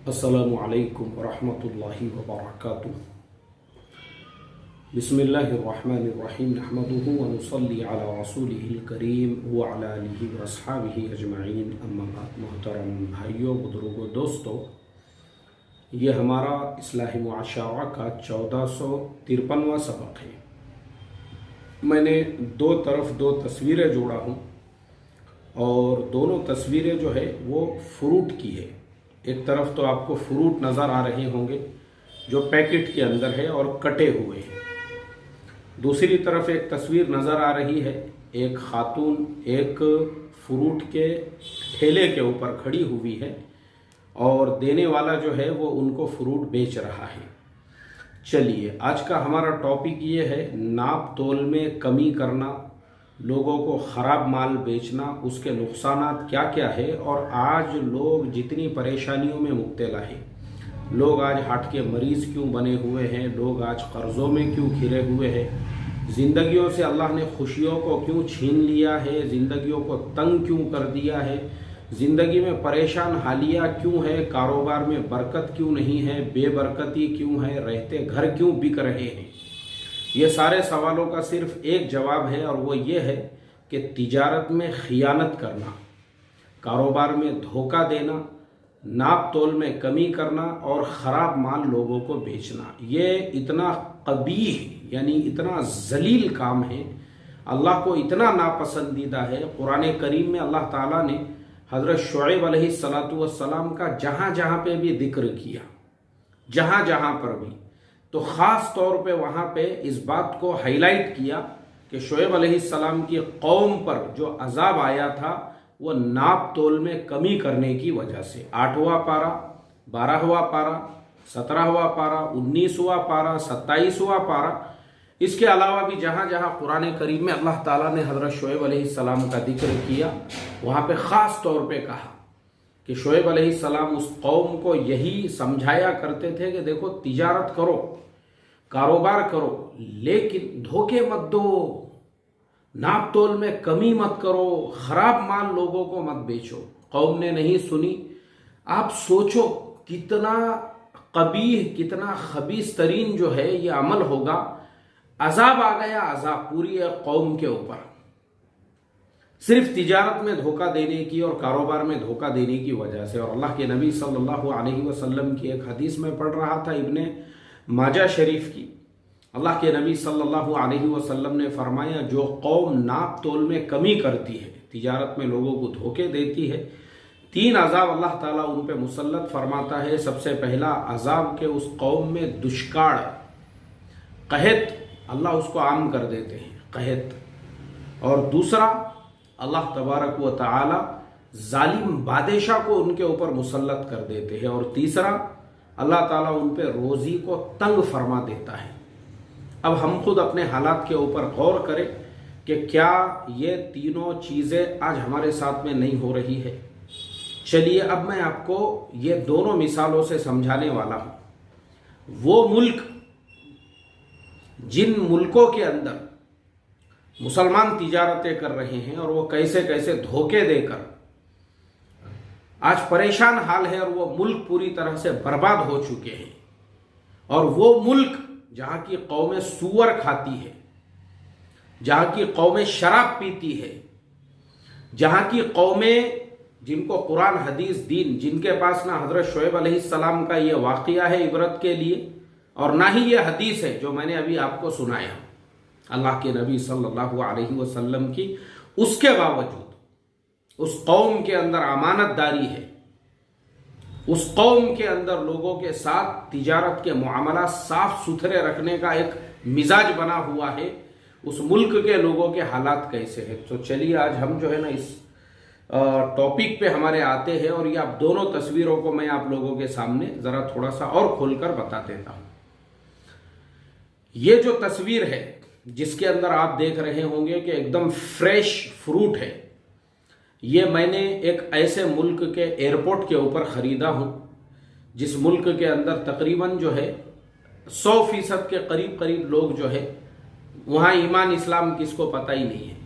अस्सलामु अलैकुम वरहमतुल्लाहि वबरकातुहू। बिस्मिल्लाहिर्रहमानिर्रहीम नहमदुहु व नुसल्ली अला रसूलिहिल करीम व अला आलिहि व अस्हाबिहि अजमईन, अम्मा बाद। मोहतरम भाइयों, बुजुर्गों, दोस्तों, ये हमारा इस्लाही मुआशरा का 1453वां सबक है। मैंने दो तस्वीरें जोड़ा हूँ और दोनों तस्वीरें जो है वो फ्रूट की है। एक तरफ तो आपको फ्रूट नज़र आ रहे होंगे जो पैकेट के अंदर है और कटे हुए हैं। दूसरी तरफ एक तस्वीर नज़र आ रही है, एक खातून एक फ्रूट के ठेले के ऊपर खड़ी हुई है और देने वाला जो है वो उनको फ्रूट बेच रहा है। चलिए, आज का हमारा टॉपिक ये है, नाप तोल में कमी करना, लोगों को ख़राब माल बेचना, उसके नुकसानात क्या क्या है और आज लोग जितनी परेशानियों में मुब्तला है। लोग आज हार्ट के मरीज़ क्यों बने हुए हैं, लोग आज कर्ज़ों में क्यों घिरे हुए हैं, ज़िंदगियों से अल्लाह ने खुशियों को क्यों छीन लिया है, ज़िंदगियों को तंग क्यों कर दिया है, ज़िंदगी में परेशान हालिया क्यों है, कारोबार में बरकत क्यों नहीं है, बेबरकती क्यों है, रहते घर क्यों बिक रहे हैं। ये सारे सवालों का सिर्फ एक जवाब है और वो ये है कि तिजारत में खियानत करना, कारोबार में धोखा देना, नाप तोल में कमी करना और ख़राब माल लोगों को बेचना, ये इतना कबीह यानी इतना जलील काम है, अल्लाह को इतना नापसंदीदा है। कुरान करीम में अल्लाह ताला ने हज़रत शुएब अलैहिस्सलातु वस्सलाम का जहाँ जहाँ पे भी जिक्र किया, जहाँ जहाँ पर भी, तो ख़ास तौर पे वहाँ पे इस बात को हाईलाइट किया कि शुएब अलैहिस्सलाम की कौम पर जो अजाब आया था वो नाप तोल में कमी करने की वजह से। 8वां पारा, 12वां पारा, 17वां पारा, 19वां पारा, 27वां पारा, इसके अलावा भी जहाँ जहाँ कुरान करीम में अल्लाह ताला ने हज़रत शुएब अलैहिस्सलाम का जिक्र किया, वहाँ पे ख़ास तौर पे कहा कि शुएब अलैहिस्सलाम उस कौम को यही समझाया करते थे कि देखो, तिजारत करो, कारोबार करो, लेकिन धोखे मत दो, नाप तोल में कमी मत करो, खराब माल लोगों को मत बेचो। कौम ने नहीं सुनी। आप सोचो कितना कबीह, कितना खबीस तरीन जो है ये अमल होगा। अजाब आ गया, अजाब पूरी कौम के ऊपर, सिर्फ तिजारत में धोखा देने की और कारोबार में धोखा देने की वजह से। और अल्लाह के नबी सल्लल्लाहु अलैहि वसल्लम की एक हदीस में पढ़ रहा था, इब्ने माजा शरीफ की। अल्लाह के नबी सल्लल्लाहु अलैहि वसल्लम ने फरमाया, जो कौम नाप तोल में कमी करती है, तिजारत में लोगों को धोखे देती है, 3 अजाब अल्लाह ताला उन पे मुसल्लत फरमाता है। सबसे पहला अजाब के उस कौम में दुष्काल, कहत, अल्लाह उसको आम कर देते हैं, कहत। और दूसरा, अल्लाह तबारक व तआला जालिम बादशाह को उनके ऊपर मुसल्लत कर देते हैं। और तीसरा, अल्लाह ताला उन पे रोज़ी को तंग फरमा देता है। अब हम खुद अपने हालात के ऊपर गौर करें कि क्या ये तीनों चीज़ें आज हमारे साथ में नहीं हो रही है। चलिए, अब मैं आपको ये दोनों मिसालों से समझाने वाला हूँ। वो मुल्क, जिन मुल्कों के अंदर मुसलमान तिजारतें कर रहे हैं और वो कैसे कैसे धोखे देकर आज परेशान हाल है और वो मुल्क पूरी तरह से बर्बाद हो चुके हैं। और वो मुल्क जहाँ की कौमें सूअर खाती है, जहाँ की कौमें शराब पीती है, जहाँ की कौमें जिनको कुरान हदीस दीन, जिनके पास ना हज़रत शुएब अलैहिस्सलाम का ये वाक़िया है इबरत के लिए और ना ही ये हदीस है जो मैंने अभी आपको सुनाया अल्लाह के नबी सल्लल्लाहु अलैहि वसल्लम की, उसके बावजूद उस कौम के अंदर अमानतदारी है, उस कौम के अंदर लोगों के साथ तिजारत के मामला साफ सुथरे रखने का एक मिजाज बना हुआ है। उस मुल्क के लोगों के हालात कैसे हैं। तो चलिए, आज हम जो है ना इस टॉपिक पे हमारे आते हैं और ये आप दोनों तस्वीरों को मैं आप लोगों के सामने ज़रा थोड़ा सा और खोलकर बता देता हूँ। ये जो तस्वीर है जिसके अंदर आप देख रहे होंगे कि एकदम फ्रेश फ्रूट है, ये मैंने एक ऐसे मुल्क के एयरपोर्ट के ऊपर ख़रीदा हूँ जिस मुल्क के अंदर तकरीबन जो है 100% के करीब करीब लोग जो है वहाँ ईमान इस्लाम किसको पता ही नहीं है।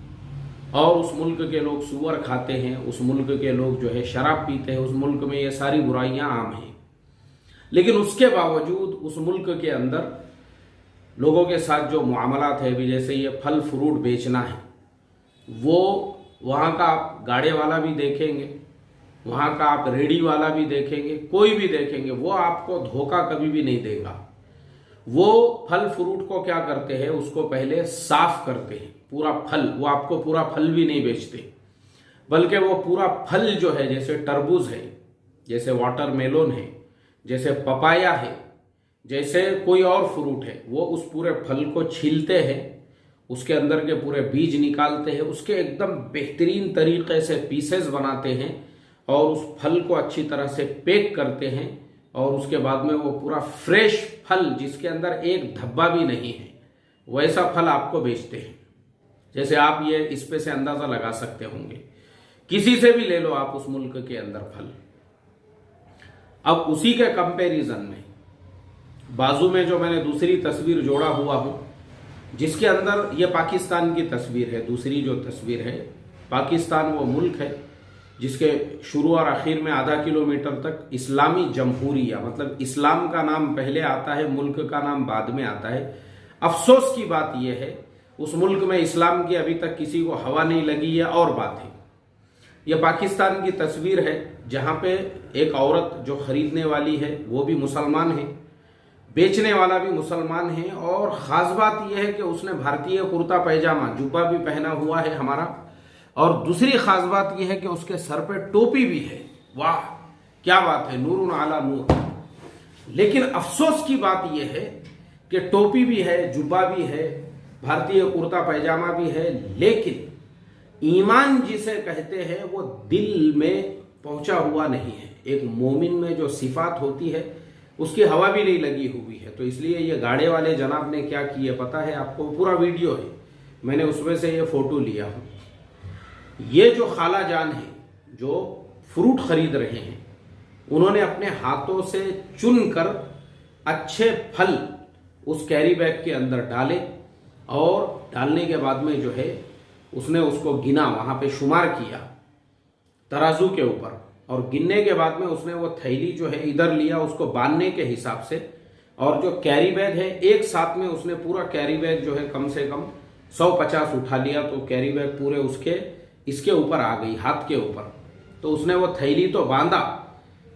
और उस मुल्क के लोग सूअर खाते हैं, उस मुल्क के लोग जो है शराब पीते हैं, उस मुल्क में ये सारी बुराइयां आम हैं। लेकिन उसके बावजूद उस मुल्क के अंदर लोगों के साथ जो मामलात है, भी जैसे ये फल फ्रूट बेचना है, वो वहाँ का आप गाड़े वाला भी देखेंगे, वहाँ का आप रेडी वाला भी देखेंगे, कोई भी देखेंगे, वो आपको धोखा कभी भी नहीं देगा। वो फल फ्रूट को क्या करते हैं, उसको पहले साफ करते हैं, पूरा फल, वो आपको पूरा फल भी नहीं बेचते, बल्कि वो पूरा फल जो है, जैसे तरबूज है, जैसे वाटरमेलोन है, जैसे पपाया है, जैसे कोई और फ्रूट है, वो उस पूरे फल को छीलते हैं, उसके अंदर के पूरे बीज निकालते हैं, उसके एकदम बेहतरीन तरीके से पीसेस बनाते हैं और उस फल को अच्छी तरह से पैक करते हैं, और उसके बाद में वो पूरा फ्रेश फल जिसके अंदर एक धब्बा भी नहीं है, वैसा फल आपको बेचते हैं। जैसे आप ये इस पे से अंदाजा लगा सकते होंगे, किसी से भी ले लो आप उस मुल्क के अंदर फल। अब उसी के कंपैरिजन में बाजू में जो मैंने दूसरी तस्वीर जोड़ा हुआ हूं, जिसके अंदर ये पाकिस्तान की तस्वीर है, दूसरी जो तस्वीर है, पाकिस्तान वो मुल्क है जिसके शुरू और आखिर में आधा किलोमीटर तक इस्लामी जमहूरिया, मतलब इस्लाम का नाम पहले आता है, मुल्क का नाम बाद में आता है। अफसोस की बात यह है, उस मुल्क में इस्लाम की अभी तक किसी को हवा नहीं लगी है, और बात है। यह पाकिस्तान की तस्वीर है, जहां पे एक औरत जो खरीदने वाली है वो भी मुसलमान है, बेचने वाला भी मुसलमान है, और खास बात यह है कि उसने भारतीय कुर्ता पैजामा जुब्बा भी पहना हुआ है हमारा, और दूसरी खास बात यह है कि उसके सर पे टोपी भी है। वाह क्या बात है, नूरुन आला नूर। लेकिन अफसोस की बात यह है कि टोपी भी है, जुब्बा भी है, भारतीय कुर्ता पैजामा भी है, लेकिन ईमान जिसे कहते हैं वो दिल में पहुंचा हुआ नहीं है। एक मोमिन में जो सिफात होती है उसकी हवा भी नहीं लगी हुई है। तो इसलिए ये गाड़े वाले जनाब ने क्या किया पता है आपको, पूरा वीडियो है, मैंने उसमें से ये फोटो लिया हूं। ये जो खाला जान है जो फ्रूट खरीद रहे हैं, उन्होंने अपने हाथों से चुनकर अच्छे फल उस कैरी बैग के अंदर डाले, और डालने के बाद में जो है उसने उसको गिना, वहां पे शुमार किया तराजू के ऊपर, और गिनने के बाद में उसने वो थैली जो है इधर लिया उसको बांधने के हिसाब से, और जो कैरी बैग है एक साथ में उसने पूरा कैरी बैग जो है कम से कम 150 उठा लिया, तो कैरी बैग पूरे उसके इसके ऊपर आ गई, हाथ के ऊपर। तो उसने वो थैली तो बांधा,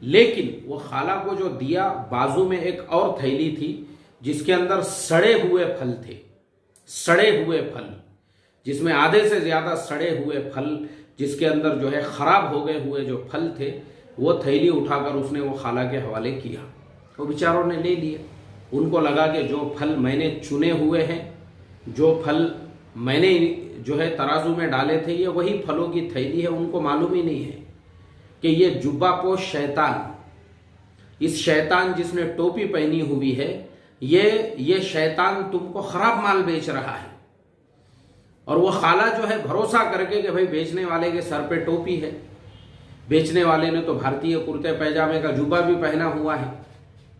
लेकिन वो खाला को जो दिया, बाजू में एक और थैली थी जिसके अंदर सड़े हुए फल थे, सड़े हुए फल, जिसमें आधे से ज्यादा सड़े हुए फल, जिसके अंदर जो है खराब हो गए हुए जो फल थे, वो थैली उठाकर उसने वो खाला के हवाले किया। वो बेचारों ने ले लिए, उनको लगा कि जो फल मैंने चुने हुए हैं, जो फल मैंने जो है तराजू में डाले थे, ये वही फलों की थैली है। उनको मालूम ही नहीं है कि ये जुब्बापोश शैतान, इस शैतान जिसने टोपी पहनी हुई है, ये शैतान तुमको खराब माल बेच रहा है। और वो खाला जो है भरोसा करके कि भाई बेचने वाले के सर पे टोपी है, बेचने वाले ने तो भारतीय कुर्ते पैजामे का जुब्बा भी पहना हुआ है,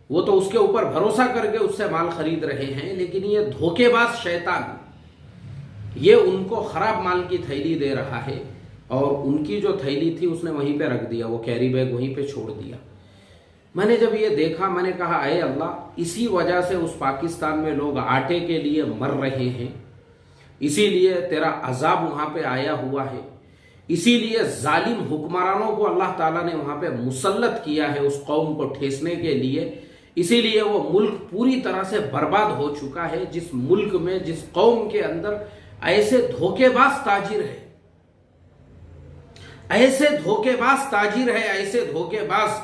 वो तो उसके ऊपर भरोसा करके उससे माल खरीद रहे हैं। लेकिन ये धोखेबाज शैतान, ये उनको खराब माल की थैली दे रहा है, और उनकी जो थैली थी उसने वहीं पे रख दिया, वो कैरी बैग वहीं पे छोड़ दिया। मैंने जब ये देखा, मैंने कहा अरे अल्लाह, इसी वजह से उस पाकिस्तान में लोग आटे के लिए मर रहे हैं, इसीलिए तेरा अजाब वहां पे आया हुआ है, इसीलिए जालिम हुक्मरानों को अल्लाह ताला ने वहां पे मुसल्लत किया है उस कौम को ठेसने के लिए। इसीलिए वो मुल्क पूरी तरह से बर्बाद हो चुका है, जिस मुल्क में, जिस कौम के अंदर ऐसे धोखेबाज ताजिर है, ऐसे धोखेबाज ताजिर है, ऐसे धोखेबाज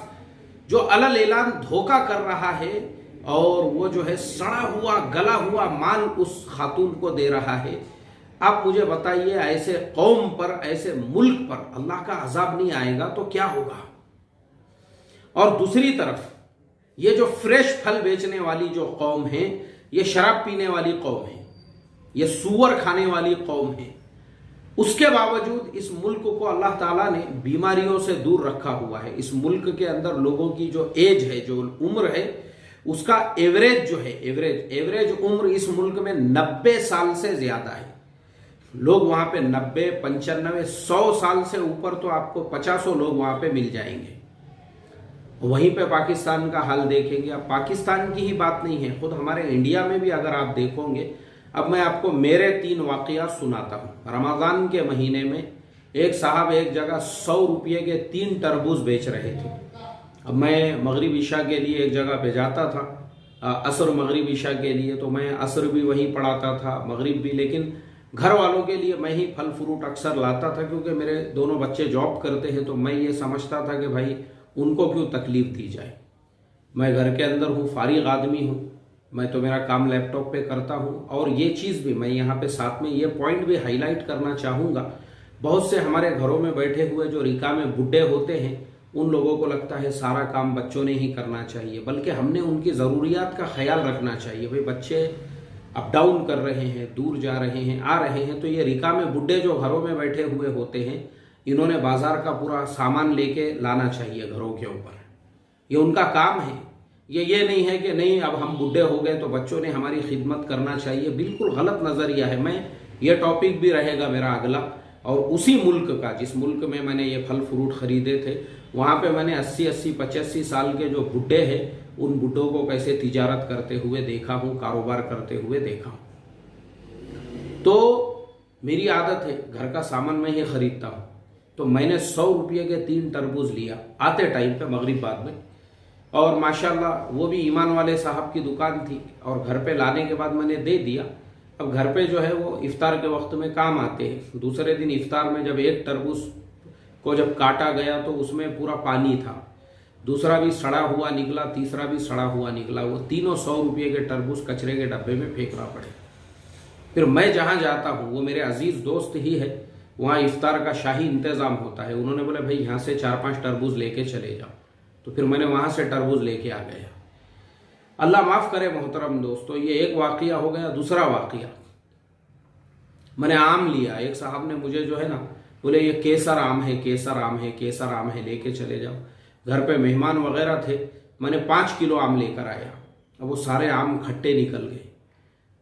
जो अलल ऐलान धोखा कर रहा है, और वो जो है सड़ा हुआ गला हुआ माल उस खातून को दे रहा है। आप मुझे बताइए, ऐसे कौम पर, ऐसे मुल्क पर अल्लाह का अजाब नहीं आएगा तो क्या होगा। और दूसरी तरफ ये जो फ्रेश फल बेचने वाली जो कौम है, ये शराब पीने वाली कौम है, ये सूअर खाने वाली कौम है। उसके बावजूद इस मुल्क को अल्लाह ताला ने बीमारियों से दूर रखा हुआ है। इस मुल्क के अंदर लोगों की जो एज है, जो उम्र है, उसका एवरेज जो है, एवरेज उम्र इस मुल्क में 90 साल से ज्यादा है। लोग वहां पे 90, 95, 100 साल से ऊपर तो आपको 50 लोग वहां पे मिल जाएंगे। वहीं पे पाकिस्तान का हाल देखेंगे। अब पाकिस्तान की ही बात नहीं है, खुद हमारे इंडिया में भी अगर आप देखोगे, अब मैं आपको मेरे 3 वाकया सुनाता हूँ। रमज़ान के महीने में एक साहब एक जगह 100 रुपये के 3 तरबूज बेच रहे थे। अब मैं मगरिब इशा के लिए एक जगह पे जाता था, असर मगरिब इशा के लिए, तो मैं असर भी वहीं पढ़ाता था, मगरिब भी, लेकिन घर वालों के लिए मैं ही फल फ्रूट अक्सर लाता था, क्योंकि मेरे दोनों बच्चे जॉब करते हैं। तो मैं ये समझता था कि भाई उनको क्यों तकलीफ दी जाए। मैं घर के अंदर हूँ, फारिग आदमी हूँ, मैं तो मेरा काम लैपटॉप पे करता हूँ। और ये चीज़ भी मैं यहाँ पे साथ में ये पॉइंट भी हाईलाइट करना चाहूँगा, बहुत से हमारे घरों में बैठे हुए जो रिका में बुढ़े होते हैं, उन लोगों को लगता है सारा काम बच्चों ने ही करना चाहिए, बल्कि हमने उनकी ज़रूरियात का ख्याल रखना चाहिए। भाई बच्चे अप डाउन कर रहे हैं, दूर जा रहे हैं, आ रहे हैं, तो ये रिका में बुढ़े जो घरों में बैठे हुए होते हैं, इन्होंने बाजार का पूरा सामान लेके लाना चाहिए घरों के ऊपर। ये उनका काम है। ये नहीं है कि नहीं अब हम बुढ़े हो गए तो बच्चों ने हमारी खिदमत करना चाहिए, बिल्कुल गलत नज़रिया है। मैं ये टॉपिक भी रहेगा मेरा अगला, और उसी मुल्क का जिस मुल्क में मैंने ये फल फ्रूट खरीदे थे, वहाँ पे मैंने 80-80, 85 साल के जो बुढ़े हैं, उन बुढ़ों को कैसे तिजारत करते हुए देखा हूँ, कारोबार करते हुए देखा हूँ। तो मेरी आदत है घर का सामान मैं ही खरीदता हूँ। तो मैंने 100 रुपये के 3 तरबूज लिया आते टाइम पे मगरिब बाद में, और माशाल्लाह वो भी ईमान वाले साहब की दुकान थी, और घर पे लाने के बाद मैंने दे दिया। अब घर पे जो है वो इफ्तार के वक्त में काम आते हैं। दूसरे दिन इफ्तार में जब एक तरबूज को जब काटा गया तो उसमें पूरा पानी था, दूसरा भी सड़ा हुआ निकला, तीसरा भी सड़ा हुआ निकला। वो तीनों 100 रुपये के तरबूज कचरे के डब्बे में फेंकना पड़े। फिर मैं जहाँ जाता हूँ, वो मेरे अजीज दोस्त ही है, वहाँ इफ्तार का शाही इंतज़ाम होता है। उन्होंने बोला भाई यहाँ से 4-5 तरबूज लेके चले जाओ, तो फिर मैंने वहाँ से तरबूज लेके आ गया। अल्लाह माफ़ करे मोहतरम दोस्तों, ये एक वाक़या हो गया। दूसरा वाक़या, मैंने आम लिया। एक साहब ने मुझे जो है ना बोले ये केसर आम है, केसर आम है, केसर आम है, लेके चले जाओ। घर पे मेहमान वगैरह थे, मैंने 5 किलो आम लेकर आया। अब वो सारे आम खट्टे निकल गए।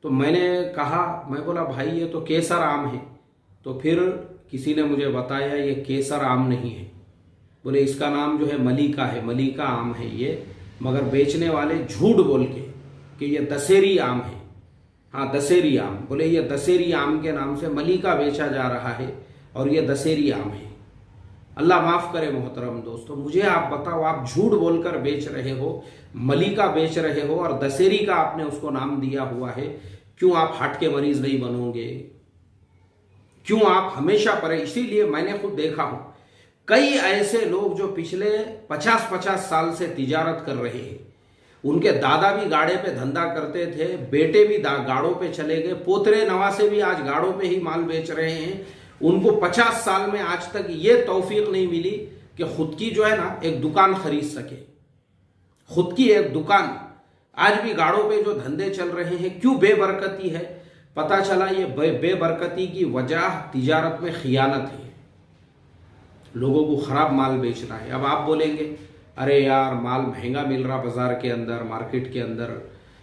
तो मैंने कहा, मैं बोला भाई ये तो केसर आम है। तो फिर किसी ने मुझे बताया ये केसर आम नहीं है, बोले इसका नाम जो है मलिका है, मलिका आम है ये। मगर बेचने वाले झूठ बोल के कि ये दशहरी आम है। हाँ दशहरी आम, बोले ये दशहरी आम के नाम से मलिका बेचा जा रहा है और ये दशहरी आम है। अल्लाह माफ़ करे मोहतरम दोस्तों, मुझे आप बताओ, आप झूठ बोलकर बेच रहे हो, मलिका बेच रहे हो और दशहरी का आपने उसको नाम दिया हुआ है। क्यों आप हार्ट के मरीज नहीं बनोगे? क्यों आप हमेशा परे? इसीलिए मैंने खुद देखा हूं कई ऐसे लोग जो पिछले 50-50 साल से तिजारत कर रहे हैं। उनके दादा भी गाड़े पे धंधा करते थे, बेटे भी गाड़ों पे चले गए, पोतरे नवासे भी आज गाड़ों पे ही माल बेच रहे हैं। उनको 50 साल में आज तक ये तौफीक नहीं मिली कि खुद की जो है ना एक दुकान खरीद सके, खुद की एक दुकान। आज भी गाड़ों पे जो धंधे चल रहे हैं, क्यों बेबरकती है? पता चला ये बेबरकती की वजह तिजारत में खियानत है, लोगों को खराब माल बेचना है। अब आप बोलेंगे अरे यार माल महंगा मिल रहा बाजार के अंदर, मार्केट के अंदर,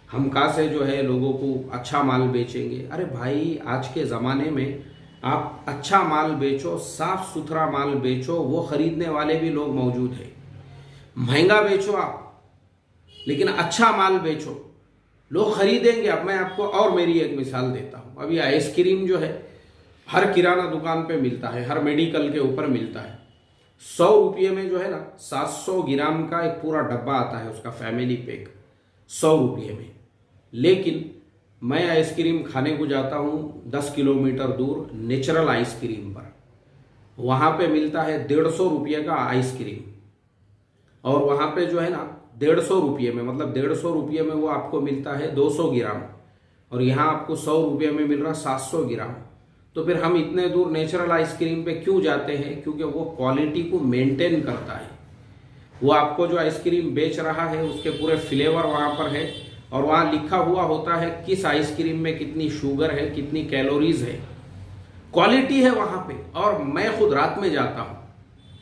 हम कहाँ से जो है लोगों को अच्छा माल बेचेंगे? अरे भाई आज के ज़माने में आप अच्छा माल बेचो, साफ सुथरा माल बेचो, वो खरीदने वाले भी लोग मौजूद हैं। महंगा बेचो आप, लेकिन अच्छा माल बेचो, लोग खरीदेंगे। अब मैं आपको और मेरी एक मिसाल देता हूँ। अभी आइसक्रीम जो है हर किराना दुकान पे मिलता है, हर मेडिकल के ऊपर मिलता है। 100 रुपये में जो है ना 700 ग्राम का एक पूरा डब्बा आता है उसका, फैमिली पैक, 100 रुपये में। लेकिन मैं आइसक्रीम खाने को जाता हूँ 10 किलोमीटर दूर नेचुरल आइसक्रीम पर, वहाँ पे मिलता है 150 रुपये का आइसक्रीम। और वहाँ पे जो है ना 150 रुपये में, मतलब 150 रुपये में वो आपको मिलता है 200 ग्राम, और यहाँ आपको 100 रुपये में मिल रहा 700 ग्राम। तो फिर हम इतने दूर नेचुरल आइसक्रीम पे क्यों जाते हैं? क्योंकि वो क्वालिटी को मेंटेन करता है। वो आपको जो आइसक्रीम बेच रहा है उसके पूरे फ्लेवर वहाँ पर है, और वहाँ लिखा हुआ होता है किस आइसक्रीम में कितनी शुगर है, कितनी कैलोरीज है, क्वालिटी है वहाँ पे। और मैं खुद रात में जाता हूँ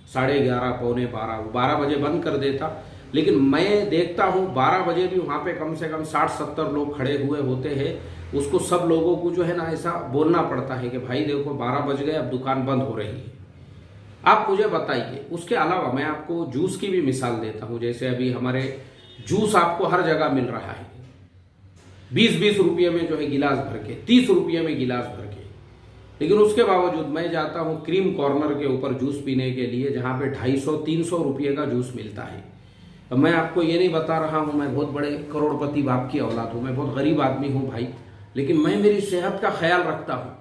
11:30, पौने 12 बजे बंद कर देता, लेकिन मैं देखता हूँ 12 बजे भी वहाँ पे कम से कम 60-70 लोग खड़े हुए होते हैं। उसको सब लोगों को जो है ना ऐसा बोलना पड़ता है कि भाई देखो 12 बज गए, अब दुकान बंद हो रही है। आप मुझे बताइए। उसके अलावा मैं आपको जूस की भी मिसाल देता हूं। जैसे अभी हमारे जूस आपको हर जगह मिल रहा है, 20-20 रुपये में जो है गिलास भर के, 30 रुपये में गिलास भर के। लेकिन उसके बावजूद मैं जाता हूं क्रीम कॉर्नर के ऊपर जूस पीने के लिए, जहां पे 250-300 रुपये का जूस मिलता है। अब मैं आपको ये नहीं बता रहा हूं मैं बहुत बड़े करोड़पति बाप की औलाद हूं, मैं बहुत गरीब आदमी हूं भाई, लेकिन मैं मेरी सेहत का ख्याल रखता हूं।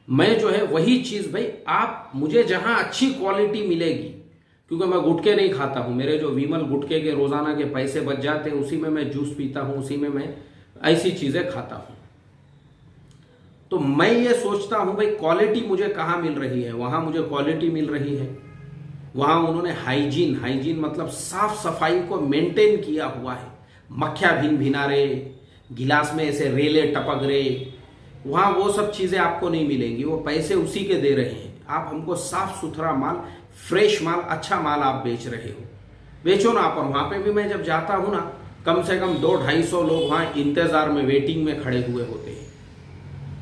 मैं जो है वही चीज भाई, आप मुझे जहां अच्छी क्वालिटी मिलेगी, क्योंकि मैं गुटके नहीं खाता हूं, मेरे जो विमल गुटके के रोजाना के पैसे बच जाते हैं उसी में मैं जूस पीता हूं, उसी में मैं ऐसी चीजें खाता हूं। तो मैं ये सोचता हूं भाई क्वालिटी मुझे कहां मिल रही है, वहां मुझे क्वालिटी मिल रही है, वहां उन्होंने हाइजीन मतलब साफ सफाई को मेंटेन किया हुआ है। मक्खियां भिन भिना रहे, गिलास में ऐसे रेले टपक रहे, वहां वो सब चीजें आपको नहीं मिलेंगी। वो पैसे उसी के दे रहे हैं, आप हमको साफ सुथरा माल, फ्रेश माल, अच्छा माल आप बेच रहे हो, बेचो ना। पर वहां पे भी मैं जब जाता हूं ना, कम से कम 200-250 लोग वहां इंतजार में, वेटिंग में खड़े हुए होते हैं।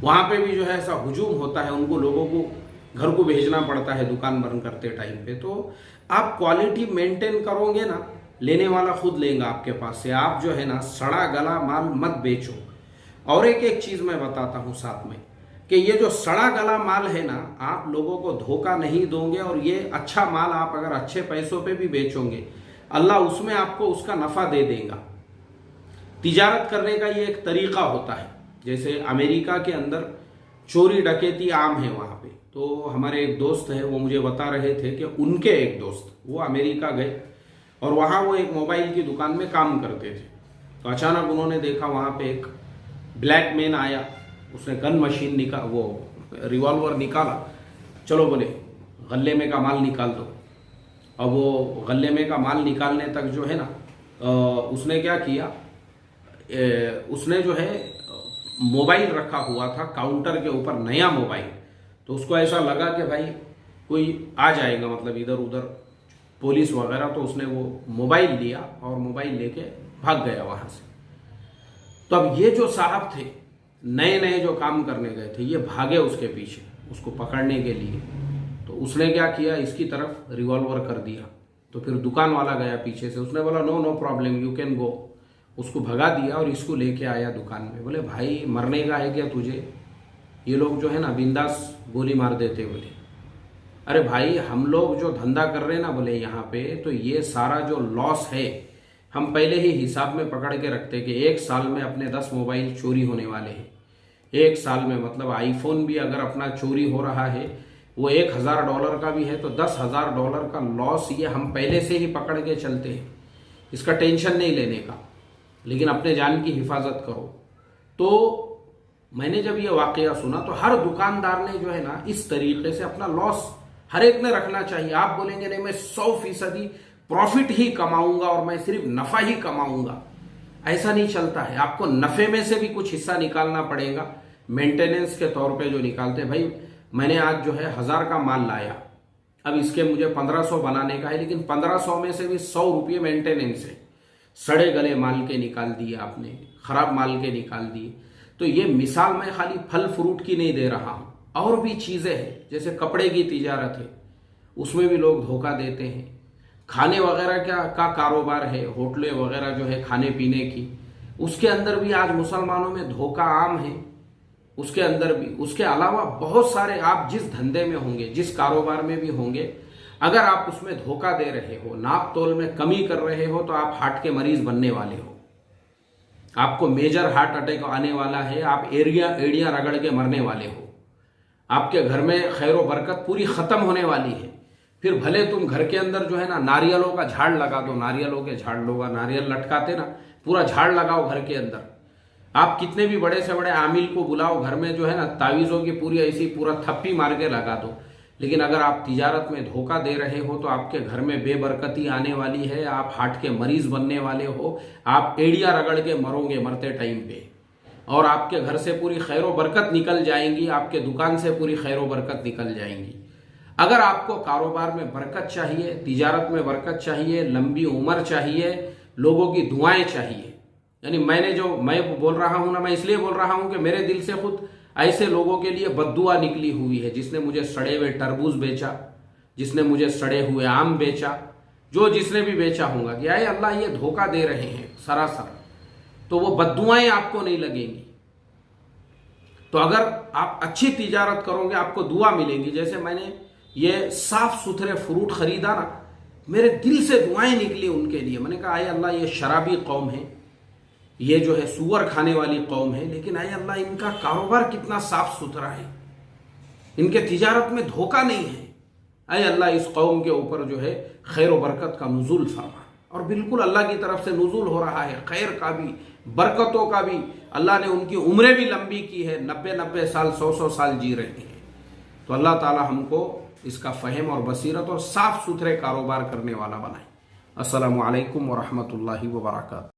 वहां पे भी जो है ऐसा हुजूम होता है, उनको लोगों को घर को भेजना पड़ता है दुकान बंद करते टाइम पे। तो आप क्वालिटी मेंटेन करोगे ना, लेने वाला खुद लेगा आपके पास से। आप जो है ना सड़ा गला माल मत बेचो। और एक चीज मैं बताता हूं साथ में, कि ये जो सड़ा गला माल है ना, आप लोगों को धोखा नहीं दोगे, और ये अच्छा माल आप अगर अच्छे पैसों पे भी बेचोगे, अल्लाह उसमें आपको उसका नफा दे देगा। तिजारत करने का ये एक तरीका होता है। जैसे अमेरिका के अंदर चोरी डकैती आम है वहां पे। तो हमारे एक दोस्त है, वो मुझे बता रहे थे कि उनके एक दोस्त वो अमेरिका गए और वहां वो एक मोबाइल की दुकान में काम करते थे। तो अचानक उन्होंने देखा वहां पे एक ब्लैक मैन आया, उसने गन मशीन वो रिवॉल्वर निकाला, चलो बोले गले में का माल निकाल दो। अब वो गले में का माल निकालने तक जो है ना, उसने क्या किया, उसने जो है मोबाइल रखा हुआ था काउंटर के ऊपर, नया मोबाइल। तो उसको ऐसा लगा कि भाई कोई आ जाएगा, मतलब इधर उधर पुलिस वगैरह, तो उसने वो मोबाइल लिया और मोबाइल लेके भाग गया वहां से। तो अब ये जो साहब थे, नए नए जो काम करने गए थे, ये भागे उसके पीछे उसको पकड़ने के लिए। तो उसने क्या किया, इसकी तरफ रिवॉल्वर कर दिया। तो फिर दुकान वाला गया पीछे से, उसने बोला no problem, you can go. उसको भगा दिया और इसको लेके आया दुकान में। बोले भाई मरने का है क्या तुझे, ये लोग जो है ना बिंदास गोली मार देते। बोले अरे भाई हम लोग जो धंधा कर रहे हैं ना, बोले यहाँ पे, तो ये सारा जो लॉस है हम पहले ही हिसाब में पकड़ के रखते कि एक साल में अपने 10 मोबाइल चोरी होने वाले हैं। एक साल में मतलब आईफोन भी अगर अपना चोरी हो रहा है, वो $1000 का भी है, तो $10,000 का लॉस ये हम पहले से ही पकड़ के चलते हैं। इसका टेंशन नहीं लेने का, लेकिन अपने जान की हिफाजत करो। तो मैंने जब ये वाकया सुना, तो हर दुकानदार ने जो है ना इस तरीके से अपना लॉस हर एक ने रखना चाहिए। आप बोलेंगे नहीं मैं 100% प्रॉफिट ही कमाऊंगा और मैं सिर्फ नफा ही कमाऊंगा, ऐसा नहीं चलता है। आपको नफे में से भी कुछ हिस्सा निकालना पड़ेगा, मेंटेनेंस के तौर पे जो निकालते। भाई मैंने आज जो है 1000 का माल लाया, अब इसके मुझे 1500 बनाने का है, लेकिन 1500 में से भी 100 रुपये मेंटेनेंस है। सड़े गले माल के निकाल दिए आपने, खराब माल के निकाल दिए। तो ये मिसाल मैं खाली फल फ्रूट की नहीं दे रहा हूं, और भी चीजें हैं। जैसे कपड़े की तिजारत है, उसमें भी लोग धोखा देते हैं। खाने वगैरह का कारोबार है, होटलें वगैरह जो है खाने पीने की, उसके अंदर भी आज मुसलमानों में धोखा आम है। उसके अंदर भी, उसके अलावा बहुत सारे, आप जिस धंधे में होंगे, जिस कारोबार में भी होंगे, अगर आप उसमें धोखा दे रहे हो, नाप तोल में कमी कर रहे हो, तो आप हार्ट के मरीज बनने वाले हो। आपको मेजर हार्ट अटैक आने वाला है, आप एड़ियां रगड़ के मरने वाले हो। आपके घर में खैर बरकत पूरी खत्म होने वाली है। फिर भले तुम घर के अंदर जो है ना नारियलों का झाड़ लगा दो, नारियलों के झाड़, लोग नारियल लटकाते ना, पूरा झाड़ लगाओ घर के अंदर। आप कितने भी बड़े से बड़े आमिल को बुलाओ, घर में जो है ना तावीजों की पूरी ऐसी पूरा थप्पी मार के लगा दो, लेकिन अगर आप तिजारत में धोखा दे रहे हो तो आपके घर में बेबरकती आने वाली है। आप हार्ट के मरीज बनने वाले हो, आप एड़ियां रगड़ के मरोगे मरते टाइम पे, और आपके घर से पूरी खैर बरकत निकल जाएंगी, आपके दुकान से पूरी खैर बरकत निकल जाएंगी। अगर आपको कारोबार में बरकत चाहिए, तिजारत में बरकत चाहिए, लंबी उम्र चाहिए, लोगों की दुआएं चाहिए, यानी मैं बोल रहा हूं ना, मैं इसलिए बोल रहा हूं कि मेरे दिल से खुद ऐसे लोगों के लिए बद्दुआ निकली हुई है। जिसने मुझे सड़े हुए तरबूज बेचा, जिसने मुझे सड़े हुए आम बेचा, जो जिसने भी बेचा होगा कि आए अल्लाह ये धोखा दे रहे हैं सरासर, तो वो बद्दुआएं आपको नहीं लगेंगी। तो अगर आप अच्छी तिजारत करोगे आपको दुआ मिलेगी। जैसे मैंने ये साफ सुथरे फ्रूट खरीदा ना, मेरे दिल से दुआएं निकली उनके लिए। मैंने कहा आए अल्लाह ये शराबी कौम है, ये जो है सुअर खाने वाली कौम है, लेकिन आए अल्लाह इनका कारोबार कितना साफ सुथरा है, इनके तिजारत में धोखा नहीं है। आए अल्लाह इस कौम के ऊपर जो है खैर व बरकत का नुज़ुल फरमा। और बिल्कुल अल्लाह की तरफ से नुज़ुल हो रहा है, खैर का भी, बरकतों का भी। अल्लाह ने उनकी उम्रें भी लंबी की है, 90-90 साल 100-100 साल जी रहे हैं। तो अल्लाह ताला हमको इसका फ़हम और बसीरत और साफ सुथरे कारोबार करने वाला बनाए। अस्सलामु अलैकुम व रहमतुल्लाहि व बरकातहू।